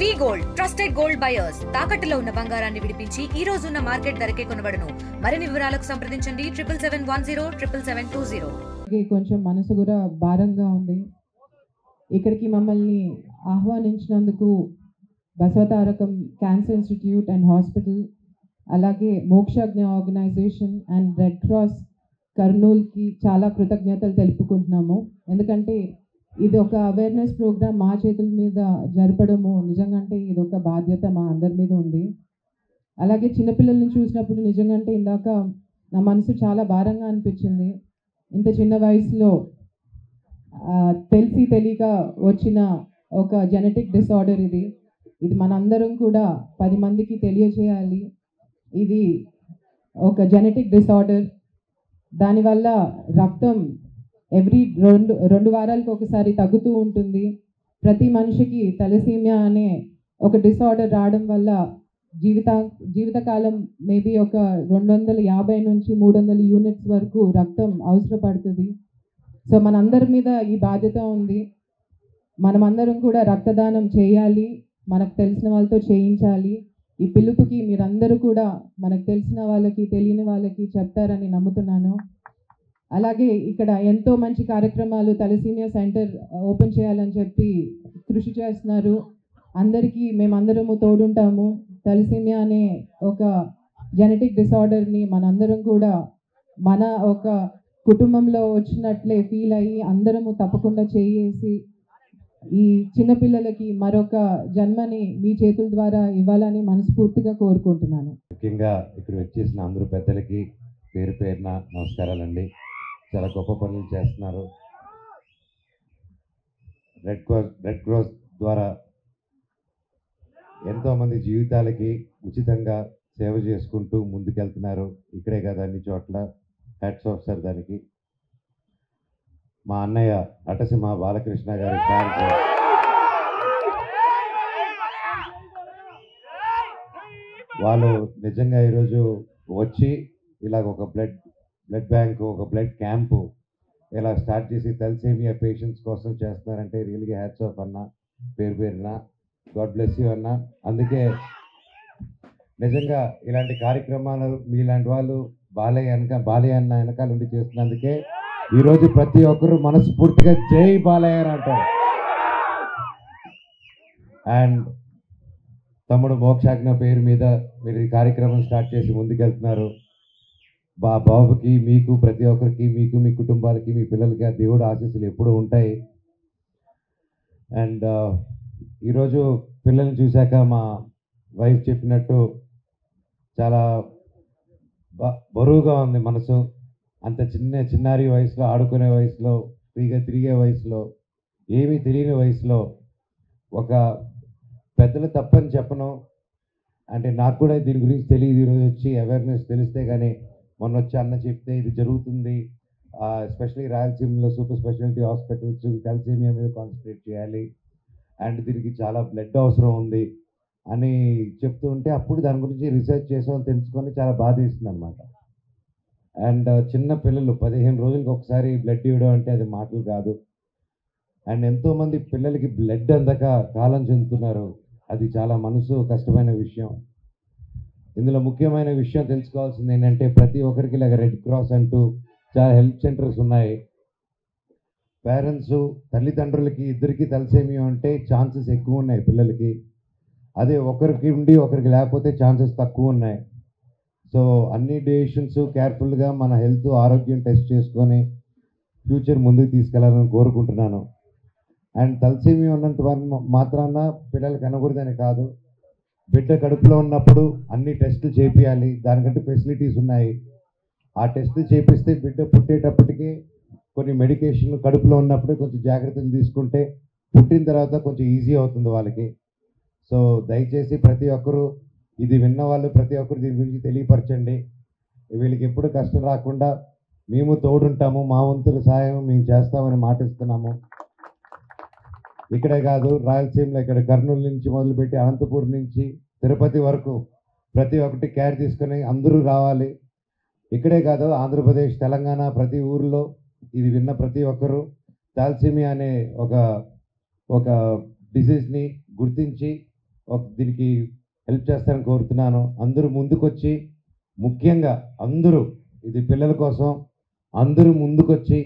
వి gold trusted gold buyers తాకట్టులో ఉన్న బంగారాన్ని విడిపించి ఈ రోజు ఉన్న మార్కెట్ ధరకే కొనబడును. మరిన్ని వివరాలకు సంప్రదించండి 7770 కొంచెం మనసు కూడా భారంగా ఉంది. ఇక్కడికి మమ్మల్ని ఆహ్వానించినందుకు Basavatarakam cancer institute and hospital, అలాగే Mokshagna organisation and red cross కర్నూల్కి చాలా కృతజ్ఞతలు తెలుపుకుంటున్నాము. ఎందుకంటే ఇది ఒక అవేర్నెస్ ప్రోగ్రామ్ మా చేతుల మీద జరపడము నిజంగా ఇది ఒక బాధ్యత మా అందరి మీద ఉంది. అలాగే చిన్నపిల్లల్ని చూసినప్పుడు నిజంగా ఇందాక నా మనసు చాలా భారంగా అనిపించింది. ఇంత చిన్న వయసులో తెలిసి తెలియక వచ్చిన ఒక జెనెటిక్ డిసార్డర్ ఇది మనందరం కూడా 10 మందికి తెలియజేయాలి. ఇది ఒక జెనెటిక్ డిసార్డర్. దానివల్ల రక్తం ఎవ్రీ 2 వారాలకు ఒకసారి తగ్గుతూ ఉంటుంది. ప్రతి మనిషికి తలసీమియా అనే ఒక డిసార్డర్ రావడం వల్ల జీవితకాలం మేబీ ఒక 250 నుంచి 300 యూనిట్స్ వరకు రక్తం అవసరపడుతుంది. సో మనందరి మీద ఈ బాధ్యత ఉంది. మనమందరం కూడా రక్తదానం చేయాలి, మనకు తెలిసిన వాళ్ళతో చేయించాలి. ఈ పిలుపుకి మీరందరూ కూడా మనకు తెలిసిన వాళ్ళకి తెలియని వాళ్ళకి చెప్తారని నమ్ముతున్నాను. అలాగే ఇక్కడ ఎంతో మంచి కార్యక్రమాలు తలసీమియా సెంటర్ ఓపెన్ చేయాలని చెప్పి కృషి చేస్తున్నారు. అందరికీ మేమందరము తోడుంటాము. తలసీమియా అనే ఒక జెనెటిక్ డిసార్డర్ని మనందరం కూడా మన ఒక కుటుంబంలో వచ్చినట్లే ఫీల్ అయ్యి అందరము తప్పకుండా చేసి ఈ చిన్నపిల్లలకి మరొక జన్మని మీ చేతుల ద్వారా ఇవ్వాలని మనస్ఫూర్తిగా కోరుకుంటున్నాను. ముఖ్యంగా ఇక్కడ వచ్చేసిన అందరూ పెద్దలకి పేరు పేరున నమస్కారాలండి. చాలా గొప్ప పనులు చేస్తున్నారు. రెడ్ క్రాస్ ద్వారా ఎంతోమంది జీవితాలకి ఉచితంగా సేవ చేసుకుంటూ ముందుకెళ్తున్నారు. ఇక్కడే కాదు, అన్ని చోట్ల. హ్యాట్స్ ఆఫ్ సార్ దానికి. మా అన్నయ్య నటసింహ బాలకృష్ణ గారి ఫ్యాన్స్ వాళ్ళు నిజంగా ఈరోజు వచ్చి ఇలాగ ఒక బ్లడ్ బ్యాంకు, ఒక బ్లడ్ క్యాంపు ఇలా స్టార్ట్ చేసి తలసేమియా పేషెంట్స్ కోసం చేస్తున్నారంటే రియల్గా హ్యాట్స్ ఆఫ్ అన్న. పేరు పేరున గాడ్ బ్లెస్ యూ అన్న. అందుకే నిజంగా ఇలాంటి కార్యక్రమాలు మీలాంటి వాళ్ళు బాలయ్య అన్న వెనకాల ఉండి చేస్తున్నందుకే ఈరోజు ప్రతి ఒక్కరూ మనస్ఫూర్తిగా జై బాలయ్య అంటారు. అండ్ తమ్ముడు మోక్షాజ్ఞ పేరు మీద మీరు ఈ కార్యక్రమం స్టార్ట్ చేసి ముందుకెళ్తున్నారు. బాబుకి, మీకు, ప్రతి ఒక్కరికి, మీకు, మీ కుటుంబాలకి, మీ పిల్లలకి ఆ దేవుడు ఆశీస్సులు ఎప్పుడూ ఉంటాయి. అండ్ ఈరోజు పిల్లల్ని చూశాక మా వైఫ్ చెప్పినట్టు చాలా బరువుగా ఉంది మనసు. అంత చిన్నారి వయసులో, ఆడుకునే వయసులో, ఫ్రీగా తిరిగే వయసులో, ఏమీ తెలియని వయసులో ఒక పెద్దలు తప్పని చెప్పను. అంటే నాకు కూడా దీని గురించి తెలియదు. ఈరోజు వచ్చి అవేర్నెస్ తెలిస్తే కానీ, మొన్న వచ్చి అన్న చెప్తే ఇది జరుగుతుంది, ఎస్పెషలీ రాయలసీమలో సూపర్ స్పెషాలిటీ హాస్పిటల్స్ తలసేమియా మీద కాన్సన్ట్రేట్ చేయాలి అండ్ దీనికి చాలా బ్లడ్ అవసరం ఉంది అని చెప్తూ ఉంటే అప్పుడు దాని గురించి రీసెర్చ్ చేసామని తెలుసుకొని చాలా బాధ వేస్తుంది అనమాట. అండ్ చిన్న పిల్లలు 15 రోజులకి ఒకసారి బ్లడ్ ఇవ్వడం అంటే అది మాటలు కాదు. అండ్ ఎంతోమంది పిల్లలకి బ్లడ్ అందక కాలం చెందుతున్నారు. అది చాలా మనసు కష్టమైన విషయం. ఇందులో ముఖ్యమైన విషయం తెలుసుకోవాల్సింది ఏంటంటే ప్రతి ఒక్కరికి ఇలాగ రెడ్ క్రాస్ అంటూ చాలా హెల్త్ సెంటర్స్ ఉన్నాయి. పేరెంట్స్, తల్లిదండ్రులకి ఇద్దరికి తలసేమియా అంటే ఛాన్సెస్ ఎక్కువ ఉన్నాయి పిల్లలకి. అదే ఒకరికి ఉండి ఒకరికి లేకపోతే ఛాన్సెస్ తక్కువ ఉన్నాయి. సో అన్ని డెసిషన్స్ కేర్ఫుల్గా మన హెల్త్, ఆరోగ్యం టెస్ట్ చేసుకొని ఫ్యూచర్ ముందుకు తీసుకెళ్లాలని కోరుకుంటున్నాను. అండ్ తలసేమియా ఉన్నంత మాత్రాన పిల్లలకి అనకూడదని కాదు. బిడ్డ కడుపులో ఉన్నప్పుడు అన్ని టెస్టులు చేపియాలి. దానికంటే ఫెసిలిటీస్ ఉన్నాయి. ఆ టెస్టులు చేపిస్తే బిడ్డ పుట్టేటప్పటికి కొన్ని మెడికేషన్లు కడుపులో ఉన్నప్పుడే కొంచెం జాగ్రత్తలు తీసుకుంటే పుట్టిన తర్వాత కొంచెం ఈజీ అవుతుంది వాళ్ళకి. సో దయచేసి ప్రతి ఒక్కరూ ఇది విన్న వాళ్ళు ప్రతి ఒక్కరు దీని గురించి తెలియపరచండి. వీళ్ళకి ఎప్పుడు కష్టం రాకుండా మేము తోడుంటాము. మా వంతుల సహాయం మేము చేస్తామని మాటిస్తున్నాము. ఇక్కడే కాదు, రాయలసీమలో ఇక్కడ కర్నూలు నుంచి మొదలుపెట్టి అనంతపూర్ నుంచి తిరుపతి వరకు ప్రతి ఒక్కటి కేర్ తీసుకొని అందరూ రావాలి. ఇక్కడే కాదు, ఆంధ్రప్రదేశ్, తెలంగాణ ప్రతి ఊరిలో ఇది విన్న ప్రతి ఒక్కరూ తలసేమియా అనే ఒక డిసీజ్ని గుర్తించి దీనికి హెల్ప్ చేస్తారని కోరుతున్నాను. అందరూ ముందుకొచ్చి, ముఖ్యంగా అందరూ, ఇది పిల్లల కోసం అందరూ ముందుకొచ్చి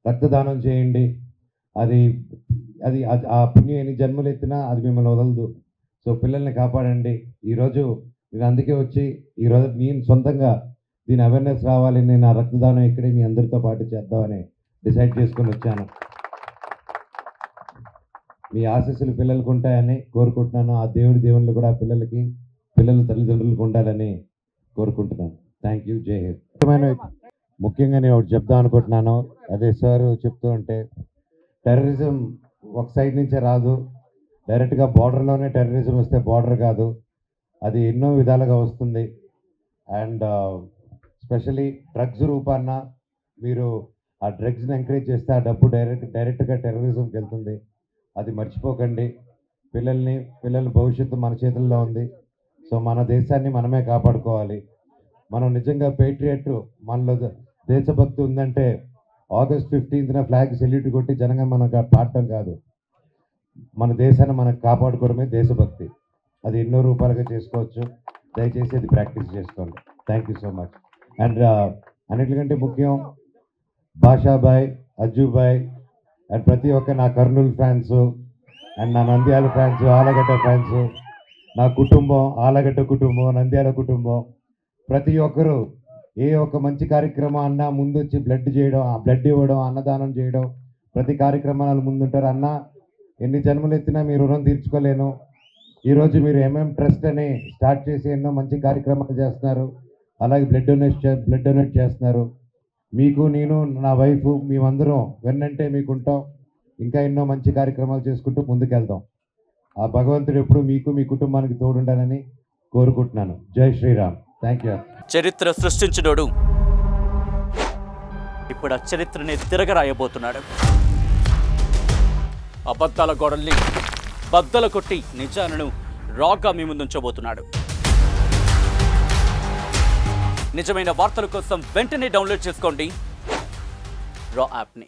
రక్తదానం చేయండి. అది అది ఆ పుణ్యం ఎన్ని జన్మలు ఎత్తినా అది మిమ్మల్ని వదలదు. సో పిల్లల్ని కాపాడండి. ఈరోజు నేను అందుకే వచ్చి ఈరోజు నేను సొంతంగా దీని అవేర్నెస్ రావాలి, నేను ఆ రక్తదానం ఇక్కడే మీ అందరితో పాటు చేద్దామని డిసైడ్ చేసుకొని వచ్చాను. మీ ఆశీస్సులు పిల్లలకు ఉంటాయని కోరుకుంటున్నాను. ఆ దేవుళ్ళు కూడా పిల్లలకి, పిల్లల తల్లిదండ్రులకు ఉండాలని కోరుకుంటున్నాను. Thank you. జై హింద్. ముఖ్యంగా నేను ఒకటి చెప్దాం అనుకుంటున్నాను. అదే సార్ చెప్తూ ఉంటే, టెర్రరిజం ఒక సైడ్ నుంచే రాదు. డైరెక్ట్గా బార్డర్లోనే టెర్రరిజం వస్తే బార్డర్ కాదు, అది ఎన్నో విధాలుగా వస్తుంది. అండ్ స్పెషలీ డ్రగ్స్ రూపాన మీరు ఆ డ్రగ్స్ని ఎంకరేజ్ చేస్తే ఆ డబ్బు డైరెక్ట్గా టెర్రరిజంకి వెళ్తుంది. అది మర్చిపోకండి. పిల్లల భవిష్యత్తు మన చేతుల్లో ఉంది. సో మన దేశాన్ని మనమే కాపాడుకోవాలి. మనం నిజంగా పేట్రియట్, మనలో దేశభక్తి ఉందంటే ఆగస్ట్ 15న ఫ్లాగ్ సెల్యూట్ కొట్టి జనంగా మనకు పాడటం కాదు, మన దేశాన్ని మనకు కాపాడుకోవడమే దేశభక్తి. అది ఎన్నో రూపాయలుగా చేసుకోవచ్చు. దయచేసి అది ప్రాక్టీస్ చేసుకోండి. Thank you so much. And అన్నిటికంటే ముఖ్యం భాషాబాయ్, అజ్జుబాయ్ అండ్ ప్రతి ఒక్క నా కర్నూలు ఫ్యాన్స్ అండ్ నా నంద్యాల ఫ్యాన్స్, ఆలగడ్డ ఫ్యాన్స్, నా కుటుంబం, ఆలగడ్డ కుటుంబం, నంద్యాల కుటుంబం, ప్రతి ఒక్కరూ ఏ ఒక్క మంచి కార్యక్రమం అన్నా ముందొచ్చి బ్లడ్ ఇవ్వడం, అన్నదానం చేయడం, ప్రతి కార్యక్రమాలు ముందుంటారు. అన్న ఎన్ని జన్మలు ఎత్తినా మీ రుణం తీర్చుకోలేను. ఈరోజు మీరు ట్రస్ట్ అని స్టార్ట్ చేసి ఎన్నో మంచి కార్యక్రమాలు చేస్తున్నారు. అలాగే బ్లడ్ డొనేట్ చేస్తున్నారు. మీకు, నేను, నా వైఫ్, మేమందరం వెన్నంటే మీకు ఉంటాం. ఇంకా ఎన్నో మంచి కార్యక్రమాలు చేసుకుంటూ ముందుకెళ్దాం. ఆ భగవంతుడు ఎప్పుడు మీకు, మీ కుటుంబానికి తోడుండాలని కోరుకుంటున్నాను. జై శ్రీరామ్. Thank you. చరిత్ర సృష్టించినోడు ఇప్పుడు ఆ చరిత్రని తిరగరాయబోతున్నాడు. అబద్ధాల గోడల్ని బద్దల కొట్టి నిజాలను రాగా మీ ముందుంచబోతున్నాడు. నిజమైన వార్తల కోసం వెంటనే డౌన్లోడ్ చేసుకోండి రా యాప్ని.